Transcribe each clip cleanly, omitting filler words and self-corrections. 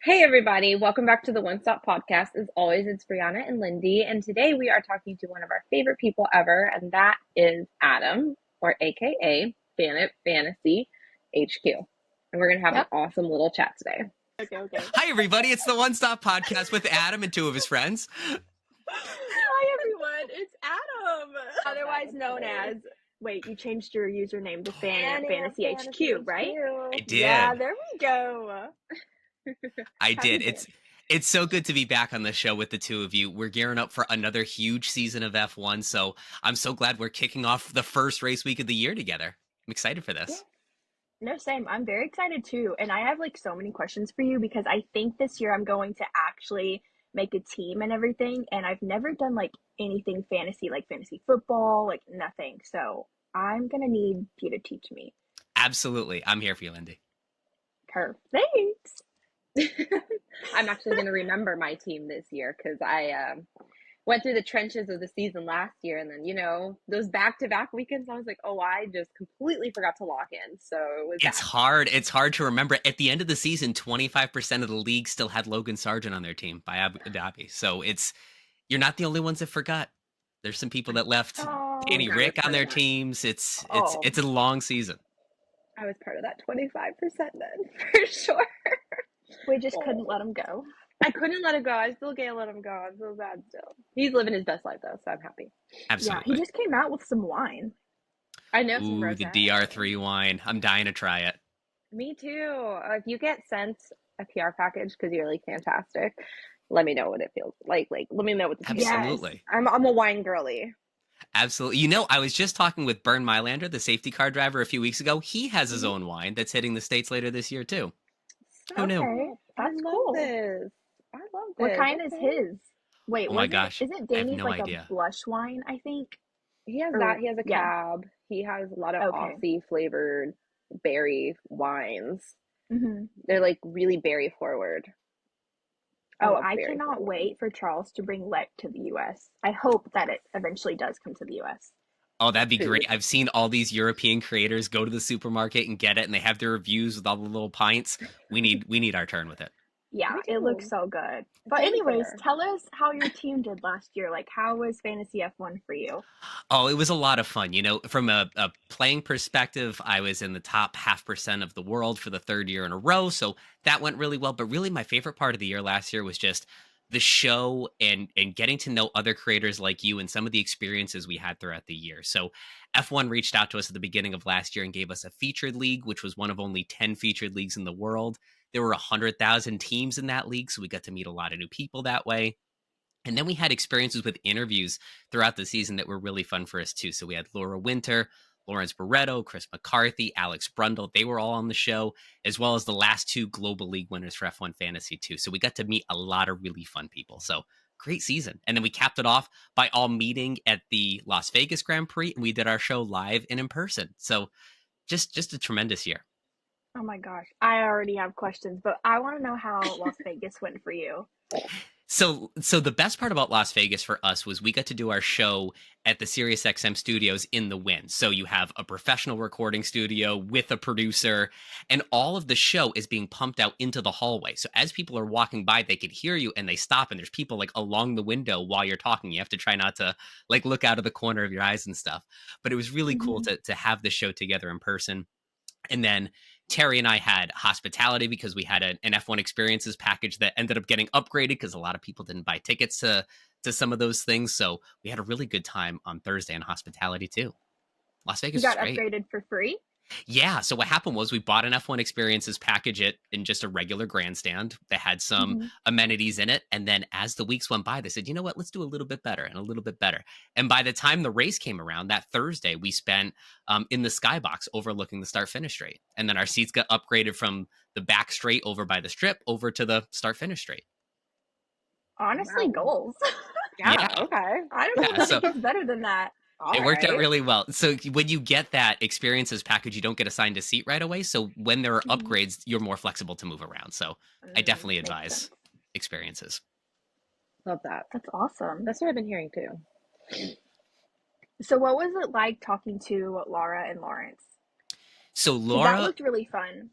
Hey everybody, welcome back to the One Stop Podcast. As always, it's Brianna and Lindy, and today we are talking to one of our favorite people ever, and that is Adam, or AKA FanAmpFantasy HQ. And we're gonna have an Yep. awesome little chat today. Okay. Hi, everybody. It's the One Stop Podcast with Adam and two of his friends. Hi, everyone. It's Adam, otherwise known as. Wait, you changed your username to FanAmpFantasy HQ, right? I did. Yeah, there we go. I How you did. doing? It's so good to be back on the show with the two of you. We're gearing up for another huge season of F1, so I'm so glad we're kicking off the first race week of the year together. I'm excited for this. No, same. I'm very excited too, and I have like so many questions for you because I think this year I'm going to actually make a team and everything, and I've never done like anything fantasy, like fantasy football, like nothing. So I'm gonna need you to teach me. Absolutely. I'm here for you, Lindy. Perfect. Thanks. I'm actually gonna remember my team this year because I went through the trenches of the season last year, and then those back-to-back weekends, I was like, oh, I just completely forgot to lock in. So it was It's hard. It's hard to remember. At the end of the season, 25% of the league still had Logan Sargent on their team by Abu Dhabi. So you're not the only ones that forgot. There's some people that left Danny I was Rick on part their of that. teams. It's Oh. a long season. I was part of that 25% then, for sure. We just couldn't let him go. I couldn't let him go. I still can't let him go. I'm so sad still. He's living his best life though, so I'm happy. Absolutely. Yeah, he just came out with some wine. I know some Ooh, rosé. the DR3 wine. I'm dying to try it. Me too. If you get sent a PR package because you're like fantastic, let me know what it feels like. Like, let me know what the taste is. Absolutely. I'm a wine girly. Absolutely. I was just talking with Bern Mylander, the safety car driver, a few weeks ago. He has his own wine that's hitting the States later this year, too. Who knew? Okay, that's I love cool. this. I love this. What kind is Okay. his? Wait, Oh my gosh. Isn't I have Danny's no like idea. a blush wine, I think? He has Or, that. He has a yeah. cab. He has a lot of Okay. Aussie flavored berry wines. hmm They're like really berry forward. I Oh, love I berry cannot forward. wait for Charles to bring Let to the US. I hope that it eventually does come to the US. Oh, that'd be Food. great. I've seen all these European creators go to the supermarket and get it, and they have their reviews with all the little pints. We need our turn with it. Yeah, Me it looks too. so good. It's But only anyways, fair. tell us how your team did last year. Like, how was Fantasy F1 for you? Oh, it was a lot of fun. From a playing perspective, I was in the top 0.5% of the world for the third year in a row. So that went really well. But really, my favorite part of the year last year was just the show and getting to know other creators like you and some of the experiences we had throughout the year. So F1 reached out to us at the beginning of last year and gave us a featured league, which was one of only 10 featured leagues in the world. There were 100,000 teams in that league. So we got to meet a lot of new people that way. And then we had experiences with interviews throughout the season that were really fun for us too. So we had Laura Winter, Lawrence Barretto, Chris McCarthy, Alex Brundle. They were all on the show, as well as the last two Global League winners for F1 Fantasy too. So we got to meet a lot of really fun people. So great season. And then we capped it off by all meeting at the Las Vegas Grand Prix, and we did our show live and in person. So just a tremendous year. Oh my gosh, I already have questions, but I want to know how Las Vegas went for you. So the best part about Las Vegas for us was we got to do our show at the SiriusXM studios in the wind. So you have a professional recording studio with a producer, and all of the show is being pumped out into the hallway. So as people are walking by, they could hear you and they stop, and there's people like along the window while you're talking. You have to try not to like look out of the corner of your eyes and stuff. But it was really cool to have the show together in person. And then Terry and I had hospitality because we had an F1 experiences package that ended up getting upgraded because a lot of people didn't buy tickets to some of those things. So we had a really good time on Thursday in hospitality too. Las You Vegas got was great. upgraded for free? Yeah. So what happened was we bought an F1 experiences package in just a regular grandstand that had some amenities in it. And then as the weeks went by, they said, you know what, let's do a little bit better and a little bit better. And by the time the race came around that Thursday, we spent in the skybox overlooking the start finish straight. And then our seats got upgraded from the back straight over by the strip over to the start finish straight. Honestly, Wow. goals. Yeah. Okay. I don't Yeah, know so if it gets better than that. it worked out really well. So when you get that experiences package, you don't get assigned a seat right away. So when there are upgrades, you're more flexible to move around. So I definitely Makes advise sense. experiences. Love that. That's awesome. That's what I've been hearing too. So what was it like talking to Laura and Lawrence? So 'Cause that Laura, looked really fun.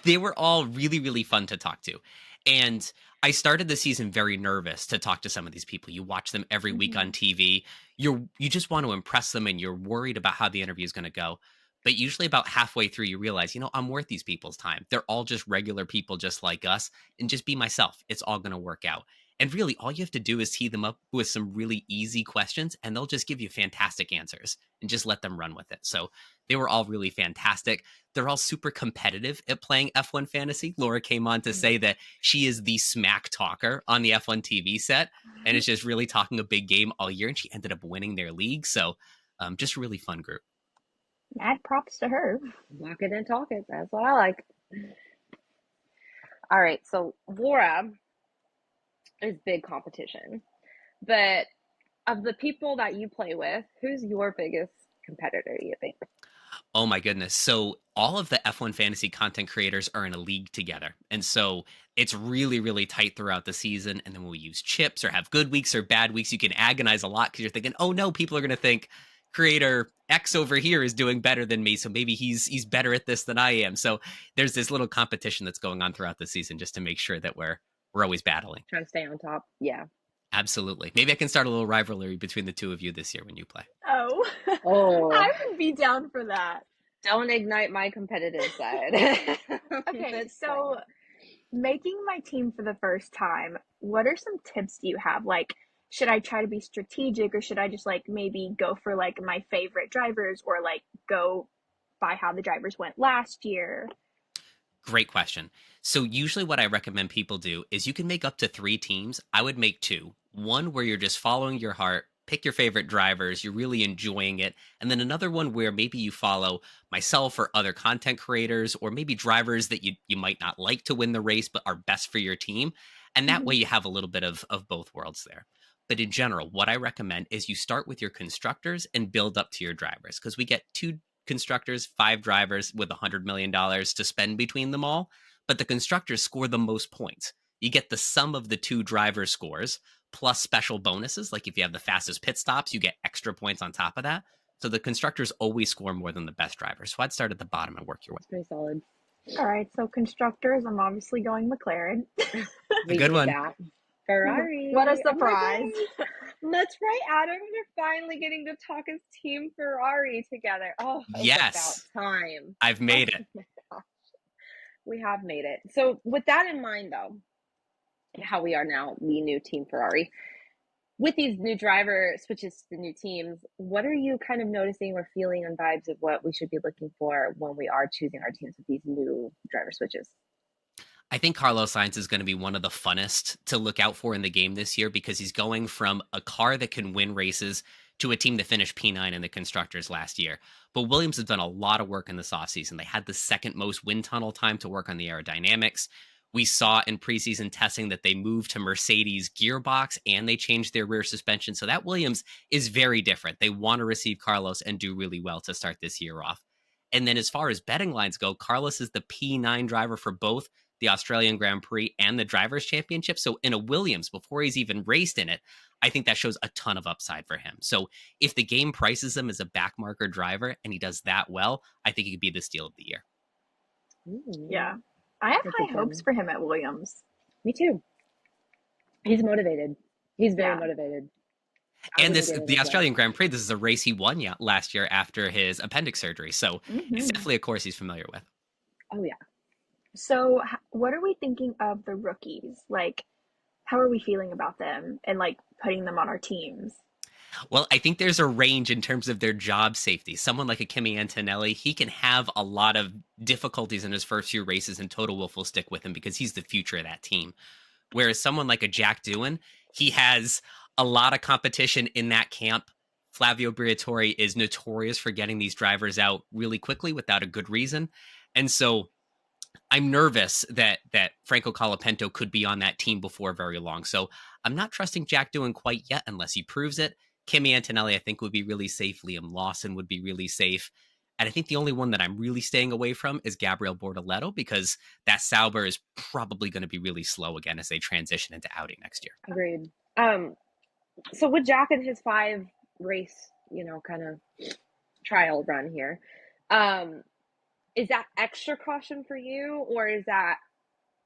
They were all really, really fun to talk to. And I started the season very nervous to talk to some of these people. You watch them every week on Mhm. TV. You just want to impress them and you're worried about how the interview is going to go. But usually about halfway through you realize, I'm worth these people's time. They're all just regular people just like us and just be myself. It's all going to work out. And really all you have to do is tee them up with some really easy questions and they'll just give you fantastic answers and just let them run with it. So they were all really fantastic. They're all super competitive at playing F1 Fantasy. Laura came on to say that she is the smack talker on the F1 TV set and is just really talking a big game all year. And she ended up winning their league. So just a really fun group. Mad props to her. Walk it and talk it. That's what I like. All right, so Laura is big competition, but of the people that you play with, who's your biggest competitor, you think? Oh my goodness. So all of the F1 Fantasy content creators are in a league together. And so it's really, really tight throughout the season. And then when we use chips or have good weeks or bad weeks, you can agonize a lot because you're thinking, oh no, people are going to think creator X over here is doing better than me. So maybe he's better at this than I am. So there's this little competition that's going on throughout the season just to make sure that we're always battling. Trying to stay on top. Yeah. Absolutely. Maybe I can start a little rivalry between the two of you this year when you play. Oh, Oh, I would be down for that. don't ignite my competitive side. Okay, That's so fine. making my team for the first time, what are some tips do you have? Like, should I try to be strategic or should I just like maybe go for like my favorite drivers or like go by how the drivers went last year? Great question. So usually what I recommend people do is you can make up to 3 teams. I would make two. One where you're just following your heart, pick your favorite drivers, you're really enjoying it. And then another one where maybe you follow myself or other content creators or maybe drivers that you might not like to win the race but are best for your team. And that way Mhm. you have a little bit of both worlds there. But in general, what I recommend is you start with your constructors and build up to your drivers because we get two constructors, 5 drivers with $100 million to spend between them all, but the constructors score the most points. You get the sum of the 2 driver scores plus special bonuses. Like if you have the fastest pit stops, you get extra points on top of that. So the constructors always score more than the best drivers. So I'd start at the bottom and work your way. It's pretty solid. All right, so constructors, I'm obviously going McLaren. A We good need one. that. What a Ferrari. Oh my surprise. gosh. That's right, Adam. We're finally getting to talk as Team Ferrari together. Oh, it's about Yes, time. I've Oh made it. my gosh. We have made it. So, with that in mind, though, how we are now the new Team Ferrari, with these new driver switches to the new teams, what are you kind of noticing or feeling on vibes of what we should be looking for when we are choosing our teams with these new driver switches? I think Carlos Sainz is going to be one of the funnest to look out for in the game this year because he's going from a car that can win races to a team that finished P9 in the constructors last year. But Williams has done a lot of work in this offseason. They had the second most wind tunnel time to work on the aerodynamics. We saw in preseason testing that they moved to Mercedes gearbox and they changed their rear suspension. So that Williams is very different. They want to receive Carlos and do really well to start this year off. And then as far as betting lines go, Carlos is the P9 driver for both the Australian Grand Prix and the Drivers' Championship. So in a Williams, before he's even raced in it, I think that shows a ton of upside for him. So if the game prices him as a backmarker driver and he does that well, I think he could be the steal of the year. Yeah. Ooh, I have that's a high good hopes one. for him at Williams. Me too. He's motivated. He's very Yeah. motivated. I And wouldn't this get it the as well. Australian Grand Prix, this is a race he won last year after his appendix surgery. So it's Hmm. definitely a course he's familiar with. Oh yeah. So, what are we thinking of the rookies? Like, how are we feeling about them and like putting them on our teams? Well, I think there's a range in terms of their job safety. Someone like a Kimi Antonelli, he can have a lot of difficulties in his first few races, and Toto Wolff will stick with him because he's the future of that team. Whereas someone like a Jack Doohan, he has a lot of competition in that camp. Flavio Briatore is notorious for getting these drivers out really quickly without a good reason. And so I'm nervous that Franco Colapinto could be on that team before very long. So I'm not trusting Jack Doohan quite yet unless he proves it. Kimi Antonelli, I think, would be really safe. Liam Lawson would be really safe. And I think the only one that I'm really staying away from is Gabriel Bortoleto because that Sauber is probably going to be really slow again as they transition into Audi next year. Agreed. So with Jack and his 5 race, kind of trial run here, um, is that extra caution for you, or is that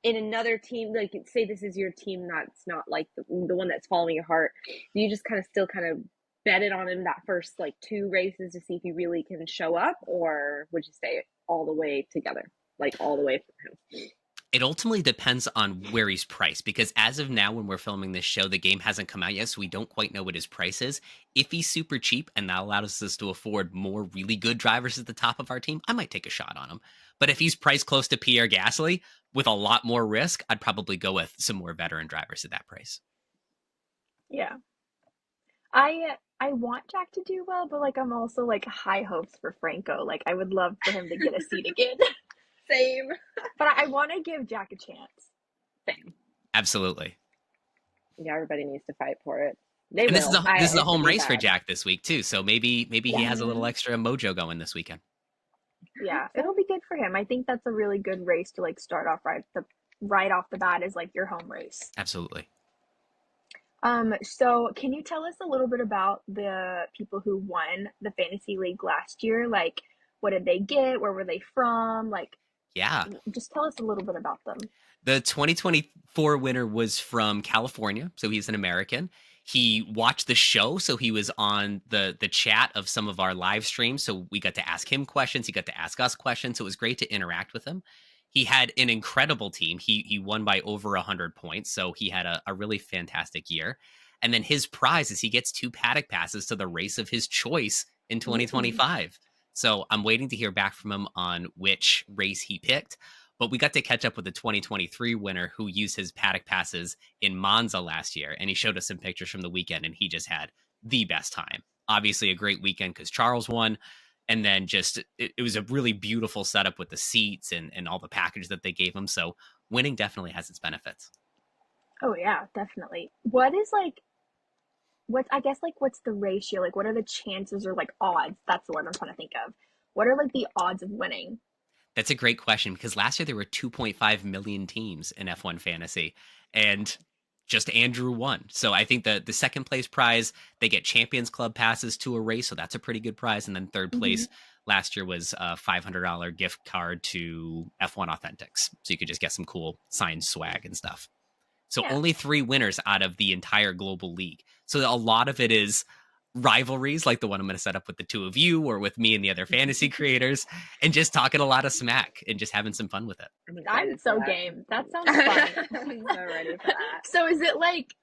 in another team, like say this is your team that's not like the one that's following your heart, do you just kind of still kind of bet it on him that first like two races to see if he really can show up, or would you stay all the way together, like all the way for him? It ultimately depends on where he's priced because as of now, when we're filming this show, the game hasn't come out yet, so we don't quite know what his price is. If he's super cheap and that allows us to afford more really good drivers at the top of our team, I might take a shot on him. But if he's priced close to Pierre Gasly with a lot more risk, I'd probably go with some more veteran drivers at that price. Yeah. I want Jack to do well, but like I'm also like high hopes for Franco. Like I would love for him to get a seat again. Same. But I want to give Jack a chance. Same. Absolutely. Yeah, everybody needs to fight for it. They And will. this is a It's gonna home be race for bad. Jack this week too. So maybe he has a little Yeah. extra mojo going this weekend. Yeah, So, it'll be good for him. I think that's a really good race to like start off right off the bat is like your home race. Absolutely. So can you tell us a little bit about the people who won the fantasy league last year? Like, what did they get? Where were they from? Like, Yeah. just tell us a little bit about them. The 2024 winner was from California, so he's an American. He watched the show, so he was on the chat of some of our live streams. So we got to ask him questions. He got to ask us questions. So it was great to interact with him. He had an incredible team. He won by over 100 points, so he had a really fantastic year. And then his prize is he gets 2 paddock passes to the race of his choice in Ooh. 2025. So I'm waiting to hear back from him on which race he picked. But we got to catch up with the 2023 winner who used his paddock passes in Monza last year. And he showed us some pictures from the weekend, and he just had the best time. Obviously, a great weekend because Charles won. And then just, it was a really beautiful setup with the seats and all the package that they gave him. So winning definitely has its benefits. Oh yeah, definitely. What is like what's I guess like what's the ratio? Like what are the chances or like odds? That's the word I'm trying to think of. What are like the odds of winning? That's a great question because last year there were 2.5 million teams in F1 Fantasy, and just Andrew won. So I think the second place prize, they get Champions Club passes to a race, so that's a pretty good prize. And then third Hmm. place last year was a $500 gift card to F1 Authentics, so you could just get some cool signed swag and stuff. So Yeah. only 3 winners out of the entire global league. So a lot of it is rivalries like the one I'm going to set up with the two of you or with me and the other fantasy creators and just talking a lot of smack and just having some fun with it. I'm I'm excited for so that. game. That sounds fun. I'm so ready for that. So is it like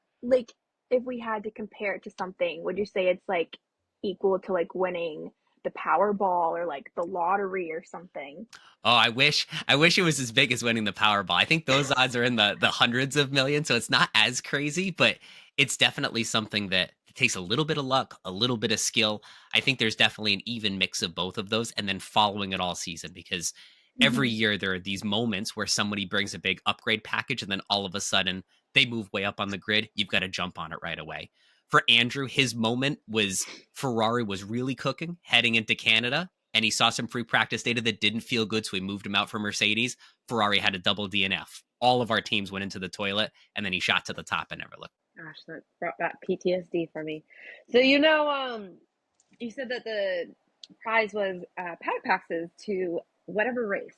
if we had to compare it to something, would you say it's like equal to like winning the Powerball or like the lottery or something? Oh, I wish it was as big as winning the Powerball. I think those odds are in the hundreds of millions, so it's not as crazy, but it's definitely something that takes a little bit of luck, a little bit of skill. I think there's definitely an even mix of both of those and then following it all season because every Hmm. year there are these moments where somebody brings a big upgrade package and then all of a sudden they move way up on the grid. You've got to jump on it right away. For Andrew, his moment was Ferrari was really cooking heading into Canada and he saw some free practice data that didn't feel good, so he moved him out for Mercedes. Ferrari had a double DNF. All of our teams went into the toilet, and then he shot to the top and never looked. Gosh, that brought back PTSD for me. So you said that the prize was paddock passes to whatever race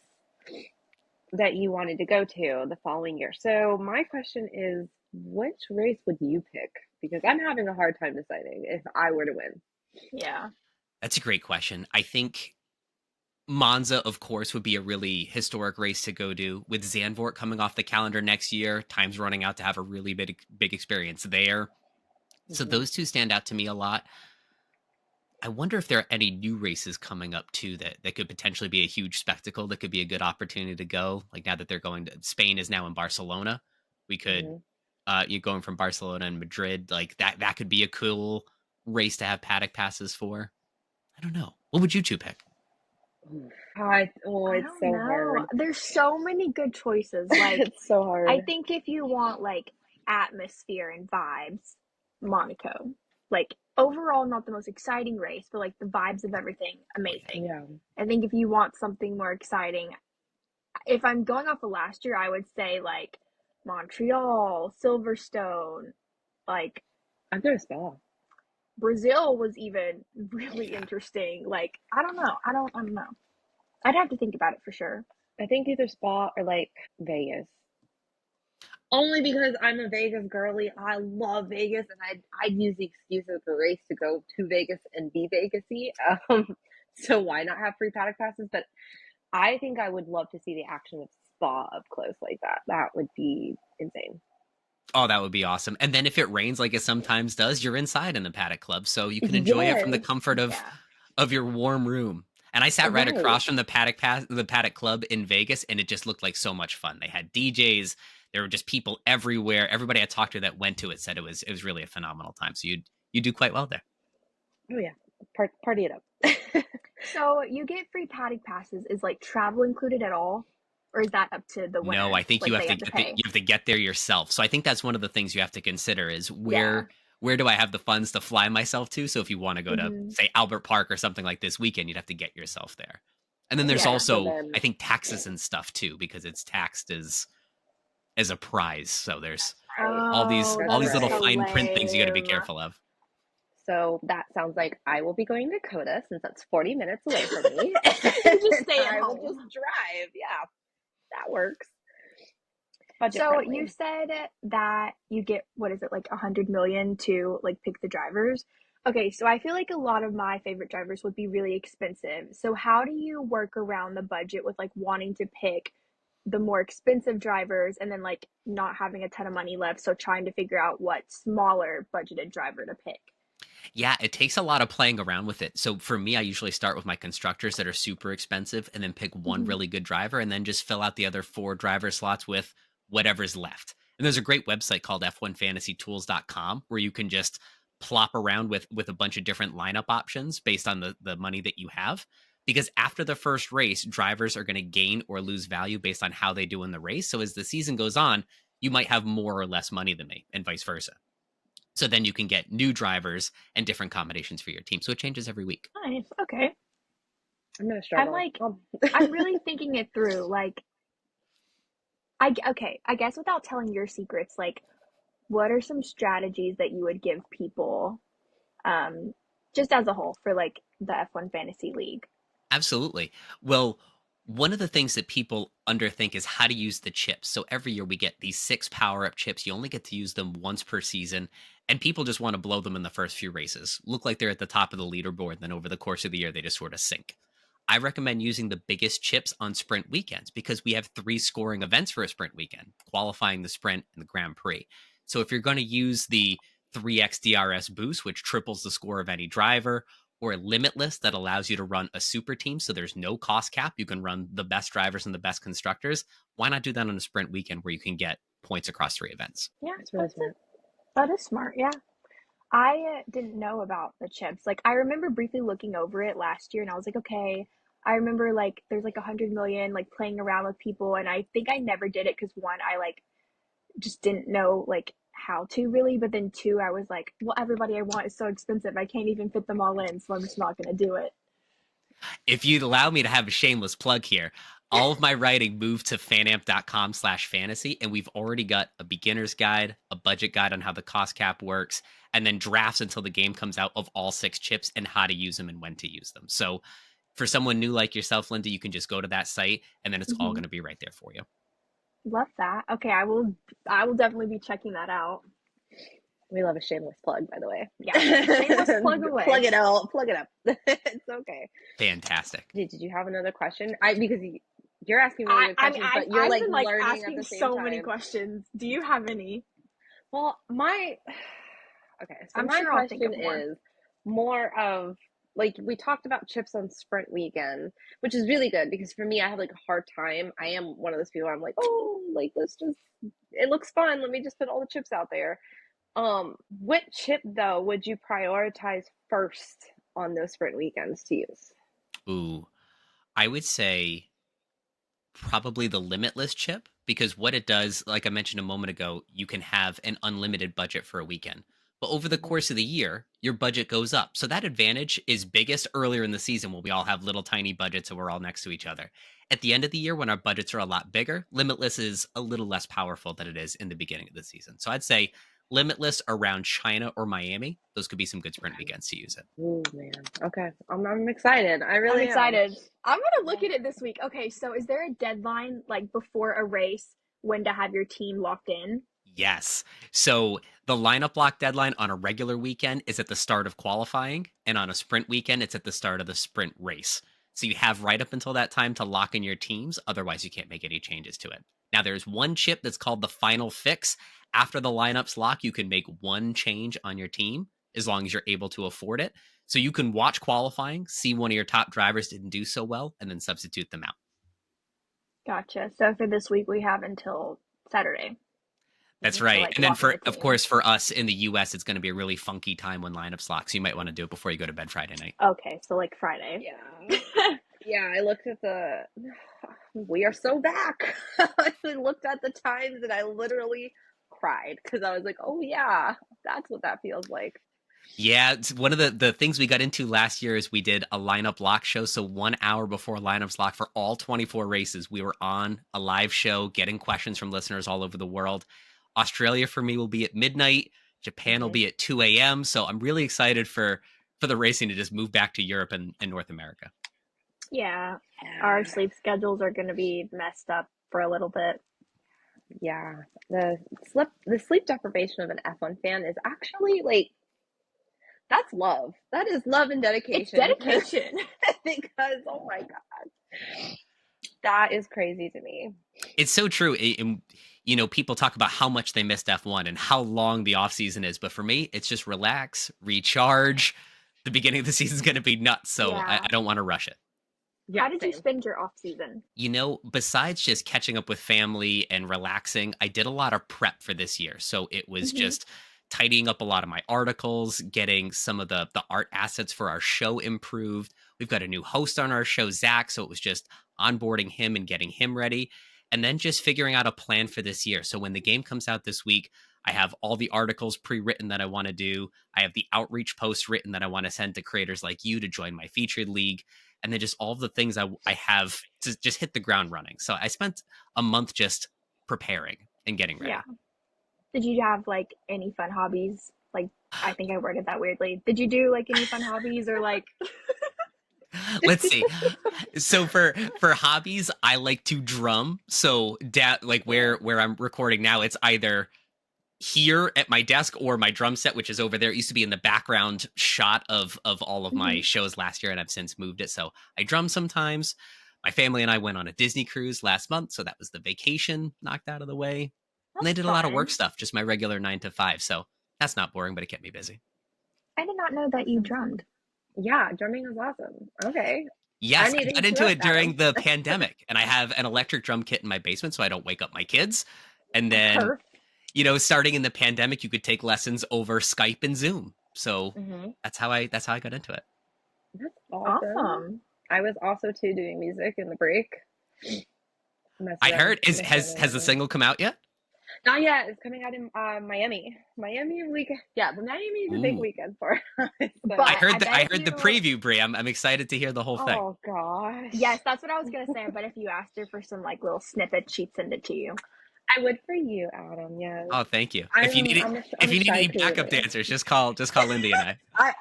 that you wanted to go to the following year. So my question is, which race would you pick? Because I'm having a hard time deciding if I were to win. Yeah. That's a great question. I think Monza, of course, would be a really historic race to go to. With Zandvoort coming off the calendar next year, time's running out to have a really big experience there. So Mm-hmm. those two stand out to me a lot. I wonder if there are any new races coming up too that could potentially be a huge spectacle that could be a good opportunity to go. Like now that they're going to Spain is now in Barcelona. We could Mm-hmm. you going from Barcelona and Madrid, like that could be a cool race to have paddock passes for. I don't know. What would you two pick? Oh, I it's don't so know. hard. There's so many good choices. Like It's so hard. I think if you want like atmosphere and vibes, Monaco. Like overall not the most exciting race, but like the vibes of everything, Oh yeah. amazing. Yeah. I think if you want something more exciting, if I'm going off of last year, I would say like Montreal, Silverstone, like I'm gonna spell. Brazil was even really Yeah. interesting. Like I don't know. I don't know. I'd have to think about it for sure. I think either Spa or like Vegas. Only because I'm a Vegas girly. I love Vegas, and I'd use the excuse of the race to go to Vegas and be Vegasy. So why not have free paddock passes? But I think I would love to see the action of Spa up close like that. That would be insane. Oh, that would be awesome. And then if it rains like it sometimes does, you're inside in the Paddock Club, so you can enjoy it from the Yes, comfort Yeah. of your warm room. And I sat right right. across from the Paddock Club in Vegas, and it just looked like so much fun. They had DJs, there were just people everywhere. Everybody I talked to that went to it said it was really a phenomenal time. So you do quite well there. Oh yeah, party it up. So you get free paddock passes. Is like travel included at all? Or is that up to the No, winner? I think Like they have to pay? you have to get there yourself. So I think that's one of the things you have to consider is Yeah. where do I have the funds to fly myself to? So if you want to go to Hmm. say Albert Park or something like this weekend, you'd have to get yourself there. And then there's Okay, Yeah. so also then I think taxes and stuff too because it's taxed as a prize. So there's right. Oh, all That's these that's little right. so fine print things you got to be lame. careful of. So that sounds like I will be going to Coda since that's 40 minutes away from me. You just stay at I will just home. drive. Yeah, that works. Budget So you friendly. said that you get, what is it, like 100 million to like pick the drivers. Okay, so I feel like a lot of my favorite drivers would be really expensive. So how do you work around the budget with like wanting to pick the more expensive drivers and then like not having a ton of money left, so trying to figure out what smaller budgeted driver to pick? Yeah, it takes a lot of playing around with it. So for me, I usually start with my constructors that are super expensive and then pick one Hmm. really good driver and then just fill out the other four driver slots with whatever's left. And there's a great website called f1fantasytools.com where you can just plop around with a bunch of different lineup options based on the money that you have. Because after the first race, drivers are going to gain or lose value based on how they do in the race. So as the season goes on, you might have more or less money than me and vice versa. So then you can get new drivers and different combinations for your team. So it changes every week. Nice. Okay. I'm gonna I'm struggle. like, I'm really thinking it through. Like, okay, I guess without telling your secrets, like, what are some strategies that you would give people, um, just as a whole for like the F1 Fantasy League? Absolutely. Well, one of the things that people underthink is how to use the chips. So every year we get these 6 power up chips. You only get to use them once per season. And people just want to blow them in the first few races. Look like they're at the top of the leaderboard. Then over the course of the year, they just sort of sink. I recommend using the biggest chips on sprint weekends because we have 3 scoring events for a sprint weekend, qualifying, the sprint, and the Grand Prix. So if you're going to use the 3x DRS boost, which triples the score of any driver, or limitless that allows you to run a super team, so there's no cost cap, you can run the best drivers and the best constructors, why not do that on a sprint weekend where you can get points across 3 events? Yeah, That's really smart. that is smart. Yeah. I didn't know about the chips. Like, I remember briefly looking over it last year and I was like, okay. I remember like there's like 100 million, like playing around with people. And I think I never did it because one, I like just didn't know like how to really. But then two, I was like, well, everybody I want is so expensive. I can't even fit them all in. So I'm just not going to do it. If you'd allow me to have a shameless plug here, all of my writing moved to fanamp.com/fantasy, and we've already got a beginner's guide, a budget guide on how the cost cap works, and then drafts until the game comes out of all 6 chips and how to use them and when to use them. So for someone new like yourself, Linda, you can just go to that site and then it's all Hmm. going to be right there for you. Love that. Okay. I will definitely be checking that out. We love a shameless plug, by the way. Yeah. Shameless plug away. Plug it out. Plug it up. It's okay. Fantastic. Did you have another question? Because you're asking really good questions, but you're I've like been like learning at asking the same so many time. questions. Do you have any? Well, okay, so I'm my sure I'll think question of more. is more of like we talked about chips on sprint weekend, which is really good because for me, I have like a hard time. I am one of those people. I'm like, oh, like let's just. It looks fun. Let me just put all the chips out there. What chip though would you prioritize first on those sprint weekends to use? Ooh, I would say probably the limitless chip because what it does, like I mentioned a moment ago, you can have an unlimited budget for a weekend. But over the course of the year, your budget goes up. So that advantage is biggest earlier in the season when we all have little tiny budgets and we're all next to each other. At the end of the year, when our budgets are a lot bigger, limitless is a little less powerful than it is in the beginning of the season. So I'd say limitless around China or Miami, those could be some good sprint weekends to use it. Oh man. Okay. I'm excited. I I'm really am. excited. I'm gonna look at it this week. Okay, so is there a deadline like before a race when to have your team locked in? Yes. So the lineup lock deadline on a regular weekend is at the start of qualifying, and on a sprint weekend, it's at the start of the sprint race. So you have right up until that time to lock in your teams. Otherwise, you can't make any changes to it. Now, there's one chip that's called the final fix. After the lineups lock, you can make one change on your team as long as you're able to afford it. So you can watch qualifying, see one of your top drivers didn't do so well, and then substitute them out. Gotcha. So for this week, we have until Saturday That's to right. like And then lock in for, the of team. course, for us in the US, it's going to be a really funky time when lineups lock. So you might want to do it before you go to bed Friday night. Okay, so like Friday. Yeah. Yeah, I looked at we are so back. I looked at the times and I literally cried because I was like, oh yeah, that's what that feels like. Yeah, it's one of the things we got into last year is we did a lineup lock show. So 1 hour before lineups lock for all 24 races, we were on a live show getting questions from listeners all over the world. Australia for me will be at midnight. Japan will be at 2 a.m. So I'm really excited for the racing to just move back to Europe and North America. Yeah, our sleep schedules are going to be messed up for a little bit. Yeah, the sleep deprivation of an F1 fan is actually like that's love. That is love and dedication. It's dedication. Because oh my god, that is crazy to me. It's so true. You know, people talk about how much they missed F1 and how long the off season is, but for me, it's just relax, recharge. The beginning of the season is going to be nuts, so Yeah. I don't want to rush it. Yeah, How did you same. spend your off season? You know, besides just catching up with family and relaxing, I did a lot of prep for this year. So it was just tidying up a lot of my articles, getting some of the art assets for our show improved. We've got a new host on our show, Zach. So it was just onboarding him and getting him ready. And then just figuring out a plan for this year. So when the game comes out this week, I have all the articles pre-written that I want to do. I have the outreach posts written that I want to send to creators like you to join my featured league. And then just all the things I have to just hit the ground running. So I spent a month just preparing and getting ready. Yeah. Did you have like any fun hobbies? Like, I think I worded that weirdly. Did you do like any fun hobbies or like? Let's see. So for hobbies, I like to drum. So like where I'm recording now, it's either here at my desk or my drum set, which is over there. It used to be in the background shot of all of my shows last year, and I've since moved it. So I drum sometimes. My family and I went on a Disney cruise last month, so that was the vacation knocked out of the way. And they did a lot of work stuff, just my regular 9 to 5. So that's not boring, but it kept me busy. I did not know that you drummed. Yeah, drumming is awesome. Okay. Yes, I need I to got hit into you it up, during Adam. the pandemic, and I have an electric drum kit in my basement so I don't wake up my kids. And then, Perfect. you know, starting in the pandemic, you could take lessons over Skype and Zoom. So that's how I got into it. That's awesome. I was also too doing music in the break. I heard has the single come out yet? Not yet. It's coming out in Miami. Miami week. Yeah, the Miami is a big weekend for us. But I heard the preview, Brie. I'm excited to hear the whole thing. Oh gosh. Yes, that's what I was gonna say. But if you asked her for some like little snippets, she'd send it to you. I would for you, Adam. Yes. Oh, thank you. If you need any backup dancers, just call Lindy and I.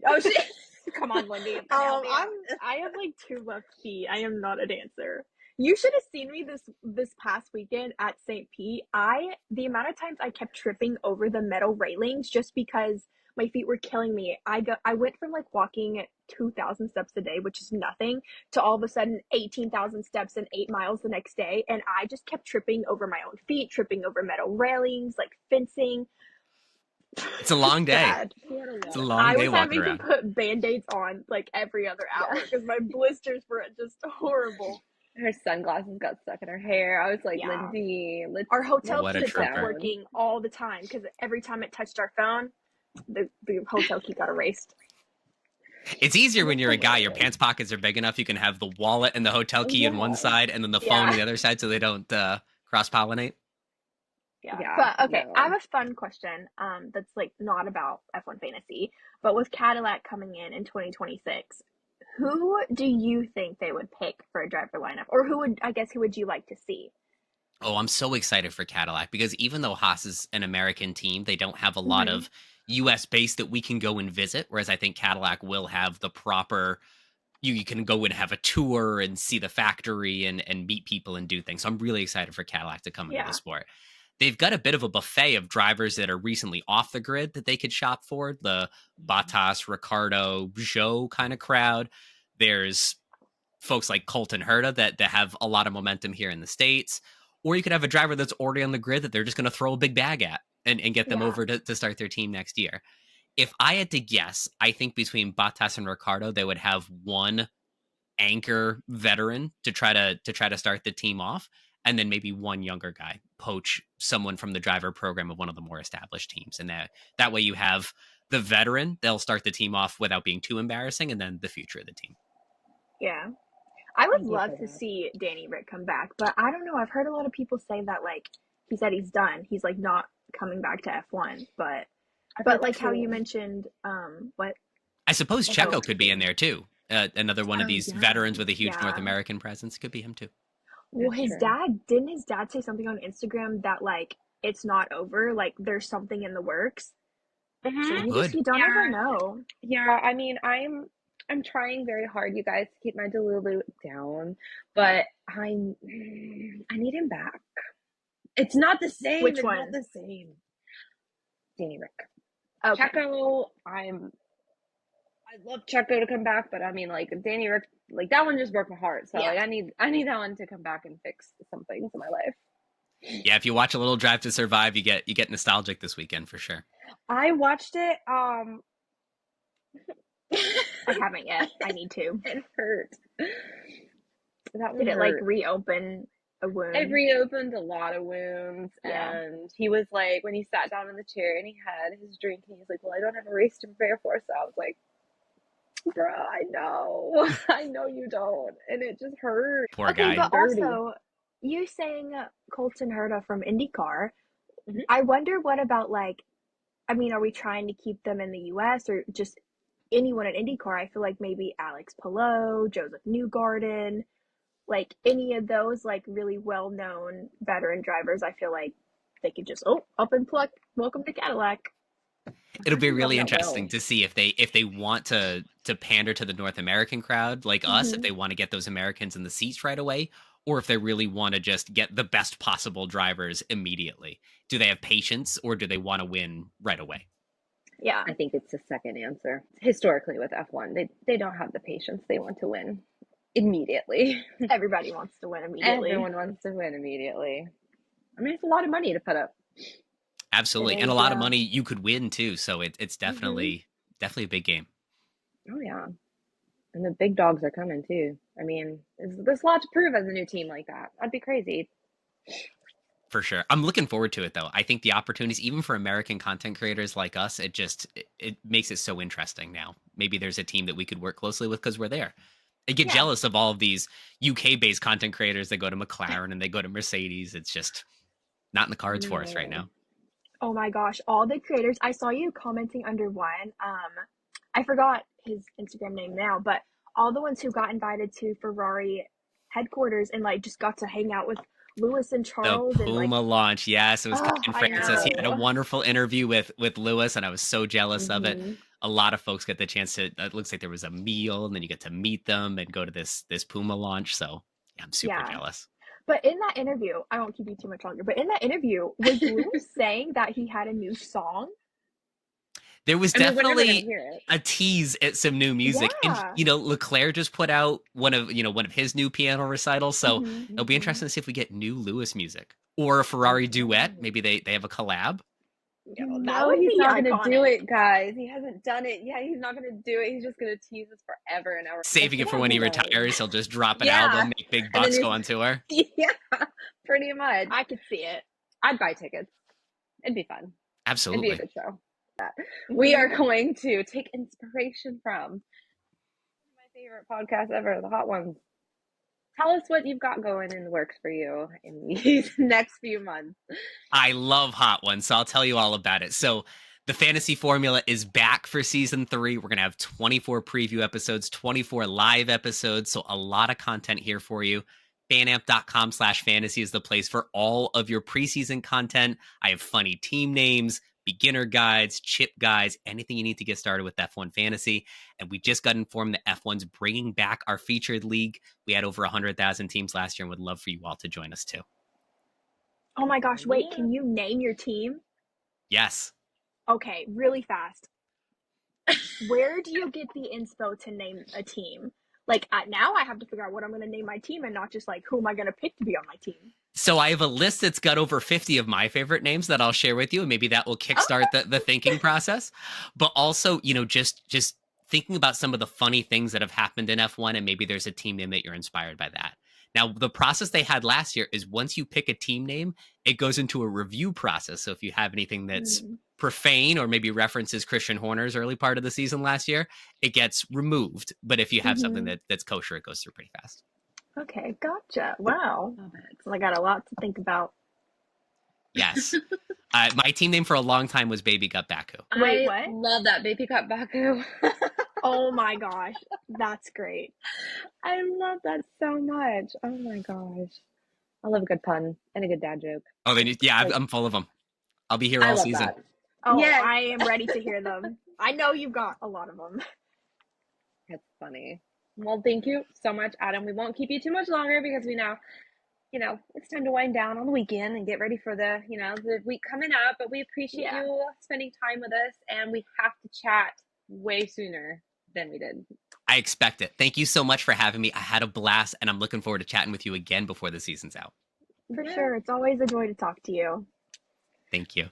Oh, she. Come on, Lindy. I have like 2 left feet. I am not a dancer. You should have seen me this past weekend at St. Pete. The amount of times I kept tripping over the metal railings just because my feet were killing me. I went from like walking 2,000 steps a day, which is nothing, to all of a sudden 18,000 steps and 8 miles the next day, and I just kept tripping over my own feet, tripping over metal railings, like fencing. It's a long day. It's a long day walking around. I was having to put Band-Aids on like every other hour because my blisters were just horrible. Her sunglasses got stuck in her hair. I was like, Lindy, our hotel key kept working all the time because every time it touched our phone, the hotel key got erased. It's easier when you're a guy. Your pants pockets are big enough. You can have the wallet and the hotel key on one side and then the phone on the other side so they don't cross-pollinate. Yeah. But okay, I have a fun question that's like not about F1 Fantasy, but with Cadillac coming in 2026, who do you think they would pick for a driver lineup? Or who would you like to see? Oh, I'm so excited for Cadillac because even though Haas is an American team, they don't have a lot Hmm. of US base that we can go and visit. Whereas I think Cadillac will have the proper you can go and have a tour and see the factory and meet people and do things. So I'm really excited for Cadillac to come into the Yeah. sport. They've got a bit of a buffet of drivers that are recently off the grid that they could shop for. The Bottas, Ricardo, Zhou kind of crowd. There's folks like Colton Herta that have a lot of momentum here in the States. Or you could have a driver that's already on the grid that they're just going to throw a big bag at and get them Yeah. over to start their team next year. If I had to guess, I think between Bottas and Ricardo, they would have one anchor veteran to try to start the team off, and then maybe one younger guy poach someone from the driver program of one of the more established teams, and that way you have the veteran. They'll start the team off without being too embarrassing, and then the future of the team. Yeah. I would Thank you love for to that. see Danny Rick come back, but I don't know. I've heard a lot of people say that like he said he's done. He's like not coming back to F1, I've heard but that like how you too. mentioned what I suppose That's oh Checo could be in interesting. there too. Another one of Oh these yeah, veterans with a huge North yeah. American presence could be him too. Well, that's his true. dad didn't his dad say something on Instagram that like it's not over, like there's something in the works. So Hmm. Oh, good. you don't ever Yeah, know. yeah. I mean, I'm trying very hard, you guys, to keep my Delulu down, but I need him back. It's not the same. Which It's not one? the same. Danny Rick, Okay. Checo. I love Checo to come back, but I mean, like Danny Rick, like that one just broke my heart. So Yeah. like, I need that one to come back and fix some things in my life. Yeah, if you watch a little Drive to Survive, you get nostalgic this weekend for sure. I watched it. I haven't yet. I need to. It hurt. That Did one it like hurt. reopen a It wound? reopened a lot of wounds, Yeah. and he was like, when he sat down in the chair and he had his drink, and he's like, "Well, I don't have a race to prepare for." So I was like, "Bruh, I know, I know you don't," and it just hurt. Poor Okay, guy. but Dirty. also you saying Colton Herta from IndyCar. Mhm. I wonder what about like I mean, are we trying to keep them in the US or just anyone at IndyCar? I feel like maybe Alex Palou, Joseph Newgarden, like any of those like really well-known veteran drivers. I feel like they could just up and pluck. Welcome to Cadillac. It'll I be don't know if really that interesting will. to see if they want to pander to the North American crowd like us, if Hmm. they want to get those Americans in the seats right away, or if they really want to just get the best possible drivers immediately. Do they have patience or do they want to win right away? Yeah, I think it's the second answer. Historically, with F1, they don't have the patience. They want to win immediately. everybody wants to win immediately. Everyone wants to win immediately. I mean, it's a lot of money to put up. It Absolutely. And a is, lot of yeah. money you could win too. So it's Hmm. definitely a big game. Oh yeah, and the big dogs are coming too. I mean, there's a lot to prove as a new team like that. That'd be crazy. For sure. I'm looking forward to it though. I think the opportunities, even for American content creators like us, it makes it so interesting now. Maybe there's a team that we could work closely with because we're there. I get Yeah. jealous of all of these UK based content creators that go to McLaren and they go to Mercedes. It's just not in the I cards for us right know. now. Oh my gosh, all the creators. I saw you commenting under one. I forgot his Instagram name now, but all the ones who got invited to Ferrari headquarters and like just got to hang out with Lewis and The Charles and like, Puma launch, yes, it was oh, Kevin I Francis. He had a know. wonderful interview with Lewis, and I was so jealous of it. Hmm. A lot of folks get the chance to. It looks like there was a meal, and then you get to meet them and go to this Puma launch. So yeah, I'm super Yeah. jealous. But in that interview, I won't keep you too much longer, but in that interview, was Lewis saying that he had a new song? There was I mean, we're never gonna definitely hear it. a tease at some new music, and Yeah. Leclerc just put out one of his new piano recitals. So Hmm. it'll be Hmm. interesting to see if we get new Lewis music or a I Ferrari duet. know. Maybe they have a collab. You No, know, it'd he's be not gonna do iconic. it, guys. He hasn't done it. Yeah, he's not gonna do it. He's just gonna tease us forever, and our like Saving he it for when he hasn't though. retires. He'll just drop an Yeah, album, make big and then bucks, go on tour. yeah, pretty much. I could see it. I'd buy tickets. It'd be fun. It'd be a Absolutely. good show. We Hmm. are going to take inspiration from my favorite podcast ever, the Hot Ones. Tell us what you've got going in the works for you in these next few months. I love Hot Ones, so I'll tell you all about it. So, the fantasy formula is back for season 3. We're going to have 24 preview episodes, 24 live episodes, so a lot of content here for you. FanAmp.com/fantasy is the place for all of your preseason content. I have funny team names, beginner guides, chip guides, anything you need to get started with F1 Fantasy. And we just got informed that F1's bringing back our featured league. We had over 100,000 teams last year and would love for you all to join us too. Oh my gosh, wait, can you name your team? Yes. Okay, really fast. Where do you get the inspo to name a team? Like, now I have to figure out what I'm going to name my team and not just like, who am I going to pick to be on my team? So I have a list that's got over 50 of my favorite names that I'll share with you, and maybe that will kickstart the thinking process. But also, just thinking about some of the funny things that have happened in F1, and maybe there's a team name that you're inspired by that. Now, the process they had last year is once you pick a team name, it goes into a review process. So if you have anything that's profane or maybe references Christian Horner's early part of the season last year, it gets removed. But if you have something that's kosher, it goes through pretty fast. Okay, gotcha. Wow. Well, I got a lot to think about. Yes. My team name for a long time was Baby Gut Baku. Wait, what? I love that, Baby Cut Baku. Oh my gosh, that's great. I love that so much. Oh my gosh. I love a good pun and a good dad joke. Oh, then I'm full of them. I'll be here I all love season. that. Oh, Yes. I am ready to hear them. I know you've got a lot of them. That's funny. Well, thank you so much, Adam. We won't keep you too much longer because we now, it's time to wind down on the weekend and get ready for the week coming up. But we appreciate you spending time with us, and we have to chat way sooner than we did. I expect it. Thank you so much for having me. I had a blast, and I'm looking forward to chatting with you again before the season's out. For sure. It's always a joy to talk to you. Thank you.